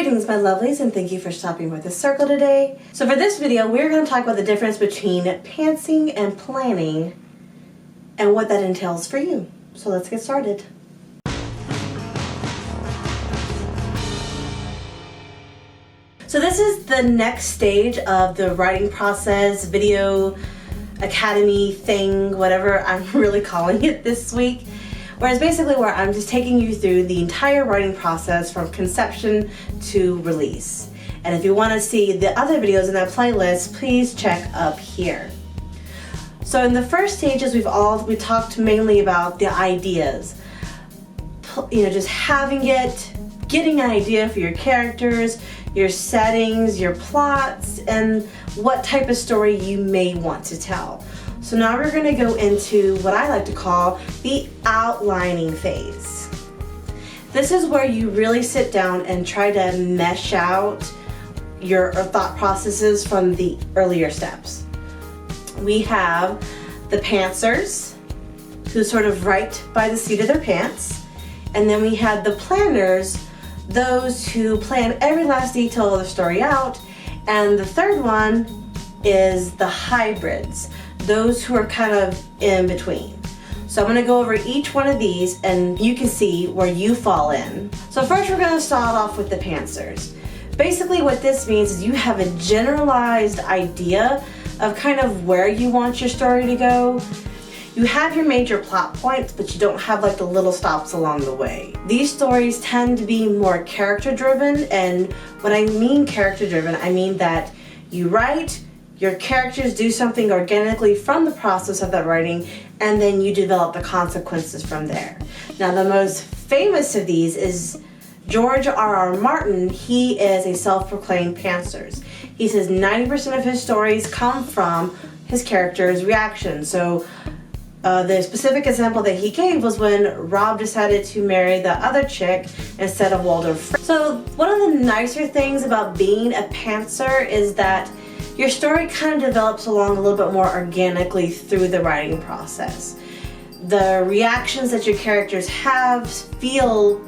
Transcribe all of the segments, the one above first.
Greetings my lovelies, and thank you for stopping by the circle today. So for this video we're going to talk about the difference between pantsing and planning and what that entails for you. So let's get started. So this is the next stage of the writing process, video academy thing, whatever I'm really calling it this week. Whereas basically where I'm just taking you through the entire writing process from conception to release. And if you want to see the other videos in that playlist, please check up here. So in the first stages we talked mainly about the ideas. Just having it, getting an idea for your characters, your settings, your plots, and what type of story you may want to tell. So now we're going to go into what I like to call the outlining phase. This is where you really sit down and try to mesh out your thought processes from the earlier steps. We have the pantsers, who sort of write by the seat of their pants, and then we have the planners, those who plan every last detail of the story out, and the third one is the hybrids, those who are kind of in between. So I'm going to go over each one of these and you can see where you fall in. So first we're going to start off with the pantsers. Basically what this means is you have a generalized idea of kind of where you want your story to go. You have your major plot points, but you don't have like the little stops along the way. These stories tend to be more character driven, and when I mean character driven, I mean that you write, your characters do something organically from the process of that writing, and then you develop the consequences from there. Now the most famous of these is George R.R. Martin. He is a self-proclaimed pantser. He says 90% of his stories come from his characters' reactions. So the specific example that he gave was when Rob decided to marry the other chick instead of Walter. So one of the nicer things about being a pantser is that your story kind of develops along a little bit more organically through the writing process. The reactions that your characters have feel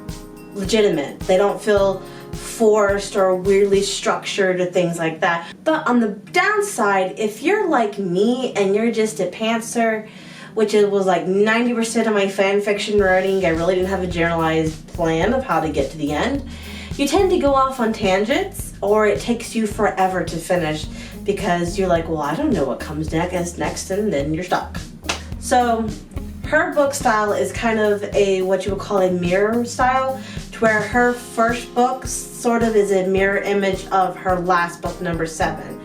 legitimate. They don't feel forced or weirdly structured or things like that. But on the downside, if you're like me and you're just a pantser, which was like 90% of my fan fiction writing, I really didn't have a generalized plan of how to get to the end, you tend to go off on tangents, or it takes you forever to finish because you're like, well, I don't know what comes next, and then you're stuck. So her book style is kind of what you would call a mirror style, to where her first book sort of is a mirror image of her last book, number 7.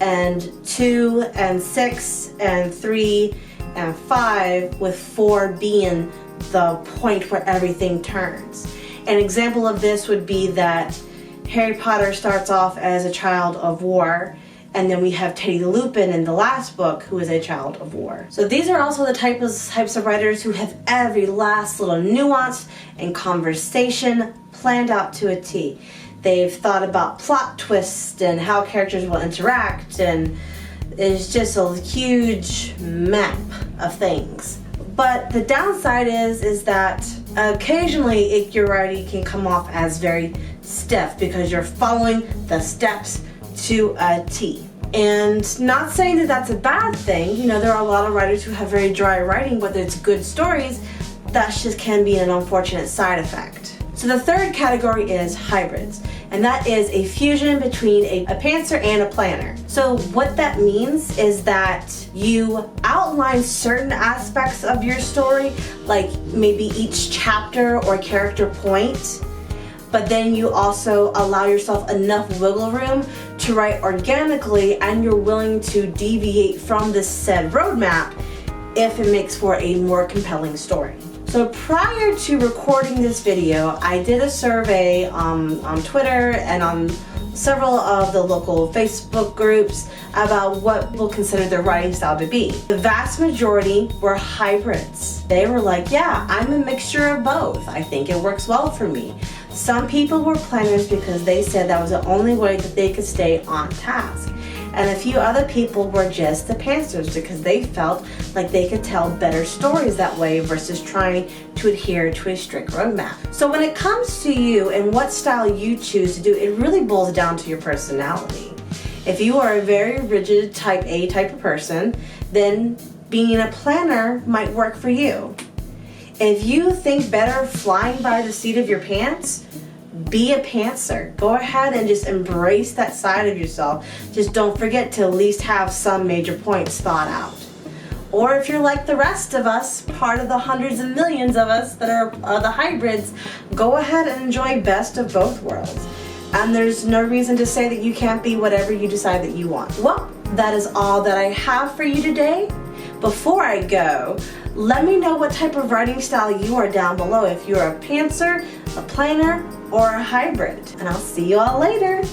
And 2 and 6 and 3 and 5, with 4 being the point where everything turns. An example of this would be that Harry Potter starts off as a child of war, and then we have Teddy Lupin in the last book, who is a child of war. So these are also the types of writers who have every last little nuance and conversation planned out to a T. They've thought about plot twists and how characters will interact, and it's just a huge map of things. But the downside is that occasionally your writing can come off as very stiff because you're following the steps to a T. And not saying that that's a bad thing. There are a lot of writers who have very dry writing, but it's good stories. That just can be an unfortunate side effect. So the third category is hybrids, and that is a fusion between a pantser and a planner. So what that means is that you outline certain aspects of your story, like maybe each chapter or character point, but then you also allow yourself enough wiggle room to write organically, and you're willing to deviate from this said roadmap if it makes for a more compelling story. So prior to recording this video, I did a survey on Twitter and on several of the local Facebook groups about what people consider their writing style to be. The vast majority were hybrids. They were like, yeah, I'm a mixture of both. I think it works well for me. Some people were planners because they said that was the only way that they could stay on task. and a few other people were just the pantsers because they felt like they could tell better stories that way versus trying to adhere to a strict roadmap. So when it comes to you and what style you choose to do, it really boils down to your personality. If you are a very rigid type A type of person, then being a planner might work for you. If you think better flying by the seat of your pants, be a pantser. Go ahead and just embrace that side of yourself. Just don't forget to at least have some major points thought out. Or if you're like the rest of us, part of the hundreds and millions of us that are the hybrids, go ahead and enjoy best of both worlds. And there's no reason to say that you can't be whatever you decide that you want. Well, that is all that I have for you today. Before I go, let me know what type of writing style you are down below, if you're a pantser, a planner, or a hybrid. And I'll see you all later.